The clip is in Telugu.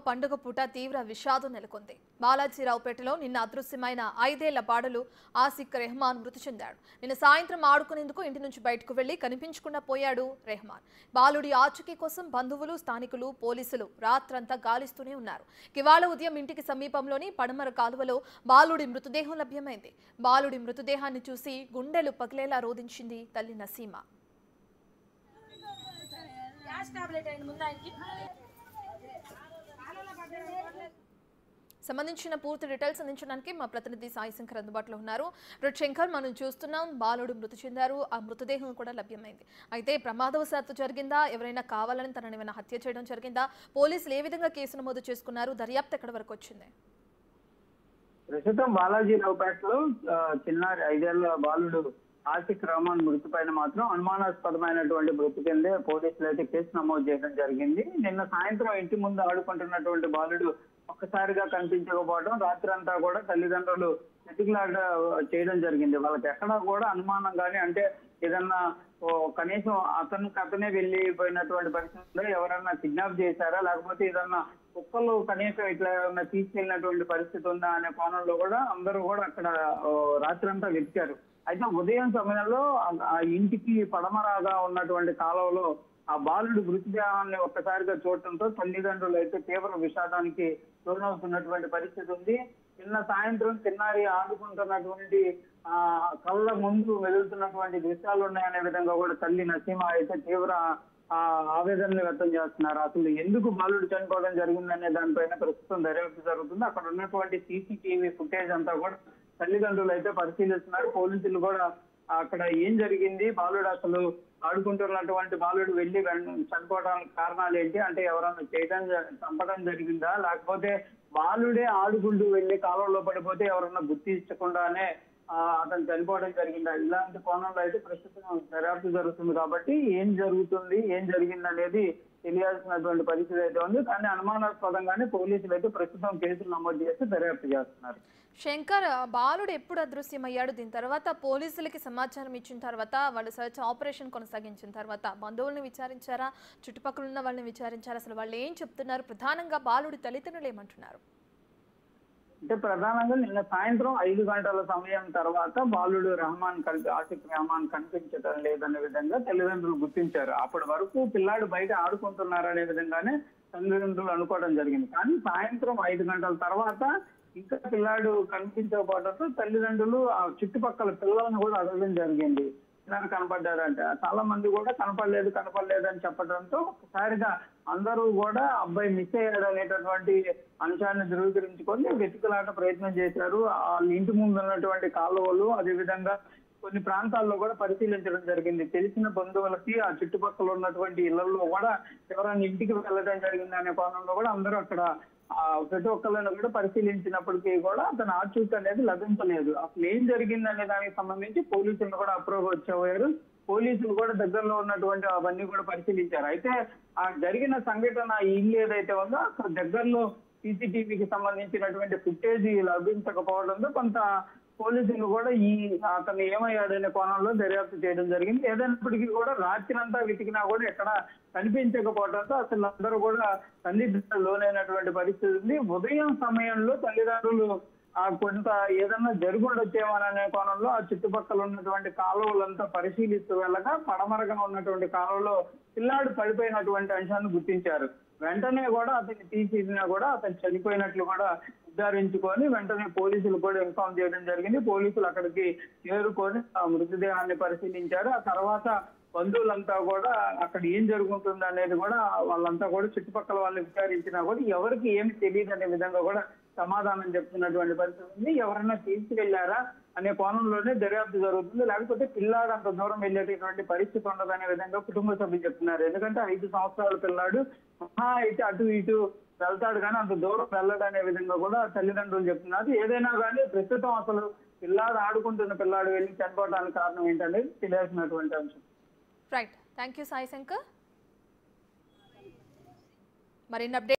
పండుగ పూట తీవ్ర విషాదం నెలకొంది. బాలాజీరావుపేటలో నిన్న అదృశ్యమైన 5 ఏళ్ల బాలుడు ఆసిక్ రెహమాన్ మృతి చెందాడు. నిన్న సాయంత్రం ఆడుకునేందుకు ఇంటి నుంచి బయటకు వెళ్లి కనిపించకుండా పోయాడు రెహమాన్. బాలుడి ఆచూకీ కోసం బంధువులు, స్థానికులు, పోలీసులు రాత్రంతా గాలిస్తూనే ఉన్నారు. ఇవాళ ఉదయం ఇంటికి సమీపంలోని పడమర కాలువలో బాలుడి మృతదేహం లభ్యమైంది. బాలుడి మృతదేహాన్ని చూసి గుండెలు పగిలేలా రోదించింది తల్లి నసీమా. సంబంధించిన పూర్తి డీటెయిల్స్ అందించడానికి మా ప్రతినిధి సాయి శంకర్ అందుబాటులో ఉన్నారు. శంకర్, మనం చూస్తున్నాం బాలుడు మృతి చెందారు, ఆ మృతదేహం కూడా లభ్యమైంది. అయితే ప్రమాదవశాత్తు జరిగిందా, ఎవరైనా కావాలని తనని ఏమైనా హత్య చేయడం జరిగిందా, పోలీసులు ఏ విధంగా కేసు నమోదు చేసుకున్నారు, దర్యాప్తు ఎక్కడి వరకు వచ్చింది? ప్రస్తుతం బాలాజీరావుపేటలో చిన్నారి 5 ఏళ్ల బాలుడు ఆసిక్ రెహమాన్ మృతి పైన మాత్రం అనుమానాస్పదమైనటువంటి మృతి కిందే పోలీసులు అయితే కేసు నమోదు చేయడం జరిగింది. నిన్న సాయంత్రం ఇంటి ముందు ఆడుకుంటున్నటువంటి బాలుడు ఒక్కసారిగా కనిపించకపోవడం, రాత్రి అంతా కూడా తల్లిదండ్రులు వెతికిలాట చేయడం జరిగింది. వాళ్ళకి ఎక్కడా కూడా అనుమానం కానీ, అంటే ఏదన్నా కనీసం అతనే వెళ్ళిపోయినటువంటి పరిస్థితుల్లో ఎవరన్నా కిడ్నాప్ చేశారా, లేకపోతే ఏదన్నా కుక్కలు కనీసం ఇట్లా ఏమన్నా తీసుకెళ్ళినటువంటి పరిస్థితి ఉందా అనే కోణంలో కూడా అందరూ కూడా అక్కడ రాత్రి అంతా వెతికారు. అయితే ఉదయం సమయంలో ఆ ఇంటికి పడమరాగా ఉన్నటువంటి కాలువలో ఆ బాలుడు మృతదేహాన్ని ఒక్కసారిగా చూడటంతో తల్లిదండ్రులు అయితే తీవ్ర విషాదానికి లోనవుతున్నటువంటి పరిస్థితి ఉంది. నిన్న సాయంత్రం చిన్నారి ఆడుకుంటున్నటువంటి కళ్ళ ముందు వెలుగుతున్నటువంటి దృశ్యాలు ఉన్నాయనే విధంగా కూడా తల్లి నసీమా అయితే తీవ్ర ఆవేదనని వ్యక్తం చేస్తున్నారు. అసలు ఎందుకు బాలుడు చనిపోవడం జరిగిందనే దానిపైన ప్రస్తుతం దర్యాప్తు జరుగుతుంది. అక్కడ ఉన్నటువంటి సీసీటీవీ ఫుటేజ్ అంతా కూడా తల్లిదండ్రులు అయితే పరిశీలిస్తున్నారు. పోలీసులు కూడా అక్కడ ఏం జరిగింది, బాలుడు అసలు ఆడుకుంటున్నటువంటి బాలుడు వెళ్ళి చనిపోవడానికి కారణాలు ఏంటి, అంటే ఎవరన్నా చంపడం జరిగిందా, లేకపోతే బాలుడే ఆడుకుంటూ వెళ్ళి కాలంలో పడిపోతే ఎవరన్నా గుర్తించకుండానే అతను చనిపోవడం జరిగిందా, ఇలాంటి కోణంలో అయితే ప్రస్తుతం దర్యాప్తు జరుగుతుంది. కాబట్టి ఏం జరిగింది అనేది తెలియాల్సినటువంటి పరిస్థితి అయితే ఉంది. కానీ అనుమానాస్పదంగానే పోలీసులు అయితే ప్రస్తుతం కేసులు నమోదు చేసి దర్యాప్తు చేస్తున్నారు. శంకర్, బాలుడు ఎప్పుడు అదృశ్యమయ్యాడు, దీని తర్వాత పోలీసులకి సమాచారం ఇచ్చిన తర్వాత వాళ్ళు సర్చ్ ఆపరేషన్ కొనసాగించిన తర్వాత బంధువులను విచారించారా, చుట్టుపక్కల ఉన్న వాళ్ళని విచారించారా, అసలు వాళ్ళు ఏం చెప్తున్నారు, ప్రధానంగా బాలుడి తల్లిదండ్రులు ఏమంటున్నారు? అంటే ప్రధానంగా నిన్న సాయంత్రం 5 గంటల సమయం తర్వాత బాలుడు ఆసిక్ రెహమాన్ కనిపించడం లేదనే విధంగా తల్లిదండ్రులు గుర్తించారు. అప్పటి వరకు పిల్లాడు బయట ఆడుకుంటున్నారనే విధంగానే తల్లిదండ్రులు అనుకోవడం జరిగింది. కానీ సాయంత్రం 5 గంటల తర్వాత ఇంకా పిల్లాడు కనిపించకపోవడంతో తల్లిదండ్రులు ఆ చుట్టుపక్కల పిల్లలను కూడా అడగడం జరిగింది. పిల్లలు కనపడ్డారంటే చాలా మంది కూడా కనపడలేదు అని చెప్పడంతో ఒకసారిగా అందరూ కూడా అబ్బాయి మిస్ అయ్యాడు అనేటటువంటి అంశాన్ని ధృవీకరించుకొని వెతుకులాట ప్రయత్నం చేశారు. వాళ్ళ ఇంటి ముందు ఉన్నటువంటి కాలువలు, అదేవిధంగా కొన్ని ప్రాంతాల్లో కూడా పరిశీలించడం జరిగింది. తెలిసిన బంధువులకి ఆ చుట్టుపక్కల ఉన్నటువంటి ఇళ్లలో కూడా ఎవరైనా ఇంటికి వెళ్ళడం జరిగింది అనే కోణంలో కూడా అందరూ అక్కడ ప్రతి ఒక్కళ్ళని కూడా పరిశీలించినప్పటికీ కూడా అతను ఆచూకీ అనేది లభించలేదు. అసలు ఏం జరిగింది అనే దానికి సంబంధించి పోలీసులు కూడా అప్రోచ్ అయ్యారు. పోలీసులు కూడా దగ్గరలో ఉన్నటువంటి అవన్నీ కూడా పరిశీలించారు. అయితే ఆ జరిగిన సంఘటన ఇల్లు ఏదైతే ఉందో అక్కడ దగ్గరలో సీసీటీవీకి సంబంధించినటువంటి ఫుటేజ్ లభించకపోవడంతో కొంత పోలీసులు కూడా అతను ఏమయ్యాడనే కోణంలో దర్యాప్తు చేయడం జరిగింది. ఏదైనప్పటికీ కూడా రాత్రి అంతా వెతికినా కూడా ఎక్కడ కనిపించకపోవడంతో అసలు అందరూ కూడా తల్లిదండ్రులు లోనైనటువంటి పరిస్థితి ఉంది. ఉదయం సమయంలో తల్లిదండ్రులు కొంత ఏదన్నా జరుగుండొచ్చేమోననే కోణంలో ఆ చుట్టుపక్కల ఉన్నటువంటి కాలువలంతా పరిశీలిస్తూ వెళ్ళగా పడమరగా ఉన్నటువంటి కాలువలో పిల్లాడు పడిపోయినటువంటి అంశాన్ని గుర్తించారు. వెంటనే కూడా అతన్ని తీసినా కూడా అతను చనిపోయినట్లు కూడా నిర్ధారించుకొని వెంటనే పోలీసులు కూడా ఇన్ఫార్మ్ చేయడం జరిగింది. పోలీసులు అక్కడికి చేరుకొని ఆ మృతదేహాన్ని పరిశీలించారు. ఆ తర్వాత బంధువులంతా కూడా అక్కడ ఏం జరుగుతుంది అనేది కూడా వాళ్ళంతా కూడా చుట్టుపక్కల వాళ్ళని విచారించినా కూడా ఎవరికి ఏమి తెలియదు అనే విధంగా కూడా సమాధానం చెప్తున్నటువంటి పరిస్థితి ఉంది. ఎవరైనా తీసుకెళ్లారా అనే కోణంలోనే దర్యాప్తు జరుగుతుంది. లేకపోతే పిల్లాడు అంత దూరం వెళ్ళేటటువంటి పరిస్థితి ఉండదనే విధంగా కుటుంబ సభ్యులు చెప్తున్నారు. ఎందుకంటే 5 సంవత్సరాల పిల్లాడు అయితే అటు ఇటు వెళ్తాడు కానీ అంత దూరం వెళ్ళడనే విధంగా కూడా తల్లిదండ్రులు చెప్తున్నారు. ఏదైనా కానీ ప్రస్తుతం అసలు పిల్లాడు ఆడుకుంటున్న పిల్లాడు వెళ్ళి చనిపోవడానికి కారణం ఏంటనేది తెలియాల్సినటువంటి అంశం. Right, thank you Sai Shankar. మరిన్ని అప్డేట్